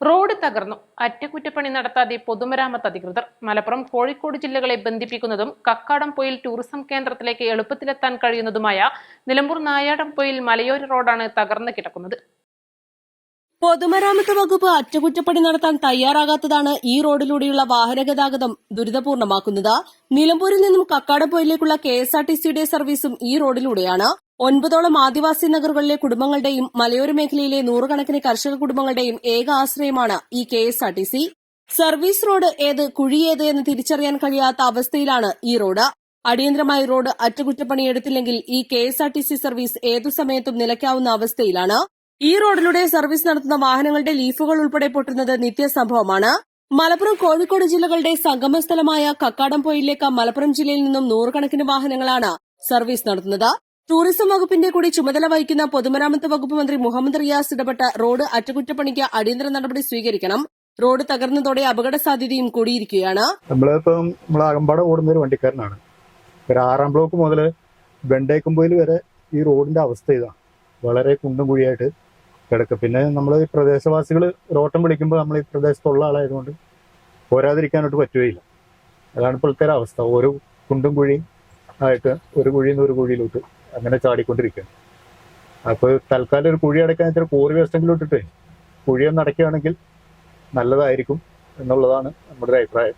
Road തകർന്നു. അറ്റകുറ്റപ്പണി നടത്താതെ പൊതുമരാമത്ത് അധികൃതർ. മലപ്പുറം, കോഴിക്കോട് ജില്ലകളെ ബന്ധിപ്പിക്കുന്നതും കക്കാടംപൊയിൽ ടൂറിസം കേന്ദ്രത്തിലേക്ക് എളുപ്പത്തിലെത്താൻ കഴിയുന്നതുമായ നിലമ്പൂർ നായാടംപൊയിൽ മലയോര റോഡാണ് തകർന്നു കിടക്കുന്നത്. പൊതുമരാമത്ത് വകുപ്പ് അറ്റകുറ്റപ്പണി നടത്താൻ തയ്യാറാകാത്തതാണ് ഈ റോഡിലൂടെയുള്ള വാഹനഗതാഗതം ദുരിതപൂർണമാക്കുന്നത്. നിലമ്പൂരിൽ നിന്നും കക്കാടംപൊയിലേക്കുള്ള KSRTCയുടെ സർവീസും ഈ റോഡിലൂടെയാണ്. 9ഓളം ആദിവാസി നഗറുകളിലെ കുടുംബങ്ങളുടെയും മലയോര മേഖലയിലെ നൂറുകണക്കിന് കർഷക കുടുംബങ്ങളുടെയും ഏക ആശ്രയമാണ് ഈ KSRTC. സർവീസ് റോഡ് ഏത്, കുഴിയേത് എന്ന് തിരിച്ചറിയാൻ കഴിയാത്ത അവസ്ഥയിലാണ് ഈ റോഡ്. അടിയന്തരമായി റോഡ് അറ്റകുറ്റപ്പണി എടുത്തില്ലെങ്കിൽ ഈ KSRTC സർവീസ് ഏതു സമയത്തും നിലയ്ക്കാവുന്ന അവസ്ഥയിലാണ്. ഈ റോഡിലൂടെ സർവീസ് നടത്തുന്ന വാഹനങ്ങളുടെ ലീഫുകൾ ഉൾപ്പെടെ പൊട്ടുന്നത് നിത്യസംഭവമാണ്. മലപ്പുറം, കോഴിക്കോട് ജില്ലകളുടെ സംഗമസ്ഥലമായ കക്കാടംപൊയിലേക്ക് മലപ്പുറം ജില്ലയിൽ നിന്നും നൂറുകണക്കിന് വാഹനങ്ങളാണ് സർവീസ് നടത്തുന്നത്. ടൂറിസം വകുപ്പിന്റെ കൂടി ചുമതല വഹിക്കുന്ന പൊതുമരാമത്ത് വകുപ്പ് മന്ത്രി മുഹമ്മദ് റിയാസ് ഇടപെട്ട റോഡ് അറ്റകുറ്റപ്പണിക്ക് അടിയന്തര നടപടി സ്വീകരിക്കണം. റോഡ് തകർന്നതോടെ അപകട സാധ്യതയും കൂടിയിരിക്കുകയാണ്. നമ്മൾ അകമ്പാട് ഓടുന്ന ഒരു വണ്ടിക്കാരനാണ്. ഒരു 6ാം ബ്ലോക്ക് മുതൽ വെണ്ടേക്കുമ്പോയിൽ വരെ ഈ റോഡിന്റെ അവസ്ഥ ഇതാണ്. വളരെ കുണ്ടും കുഴിയായിട്ട് കിടക്കുക. പിന്നെ നമ്മൾ ഈ പ്രദേശവാസികൾ ഓട്ടം വിളിക്കുമ്പോൾ നമ്മൾ ഈ പ്രദേശത്തുള്ള ആളായതുകൊണ്ട് പോരാതിരിക്കാനായിട്ട് പറ്റുകയില്ല. അതാണ് ഇപ്പോഴത്തെ അവസ്ഥ. ഓരോ കുണ്ടും കുഴിയും ആയിട്ട് ഒരു കുഴിയിൽ നിന്ന് ഒരു കുഴിയിലോട്ട് അങ്ങനെ ചാടിക്കൊണ്ടിരിക്കുകയാണ്. അപ്പോൾ തൽക്കാലം ഒരു കുഴി അടയ്ക്കാൻ വെച്ചാൽ കോറി വേസ്റ്റെങ്കിലും ഇട്ടിട്ട് കുഴിയൊന്ന് അടയ്ക്കുകയാണെങ്കിൽ നല്ലതായിരിക്കും എന്നുള്ളതാണ് നമ്മുടെ ഒരു അഭിപ്രായം.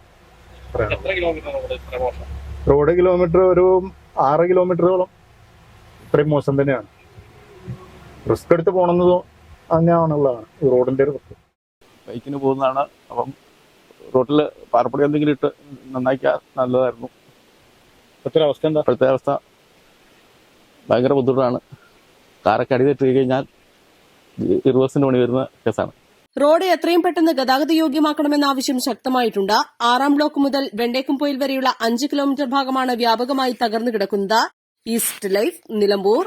റോഡ് കിലോമീറ്റർ ഒരു 6 കിലോമീറ്ററോളം ഇത്രയും മോശം തന്നെയാണ്. റിസ്ക് എടുത്ത് പോകണമെന്നതോ അങ്ങനെയാണുള്ളതാണ് ഈ റോഡിന്റെ ഒരു പ്രശ്നം. ബൈക്കിന് പോകുന്നതാണ്. അപ്പം റോഡിൽ പാറപ്പൊടി എന്തെങ്കിലും ഇട്ട് നന്നാക്കിയാൽ നല്ലതായിരുന്നു. ഇപ്പോഴത്തെ അവസ്ഥ എന്താ? ഇപ്പോഴത്തെ അവസ്ഥ ഭയങ്കര ബുദ്ധിമുട്ടാണ്. കാറൊക്കെ അടിതെറ്റി കഴിഞ്ഞാൽ റിവേഴ്സിന് പണി വരുന്ന കേസാണ്. റോഡ് എത്രയും പെട്ടെന്ന് ഗതാഗത യോഗ്യമാക്കണമെന്ന ആവശ്യം ശക്തമായിട്ടുണ്ട്. 6ാം ബ്ലോക്ക് മുതൽ വെണ്ടേക്കുംപൊയിൽ വരെയുള്ള 5 കിലോമീറ്റർ ഭാഗമാണ് വ്യാപകമായി തകർന്നു കിടക്കുന്നത്. East life, Nilambur.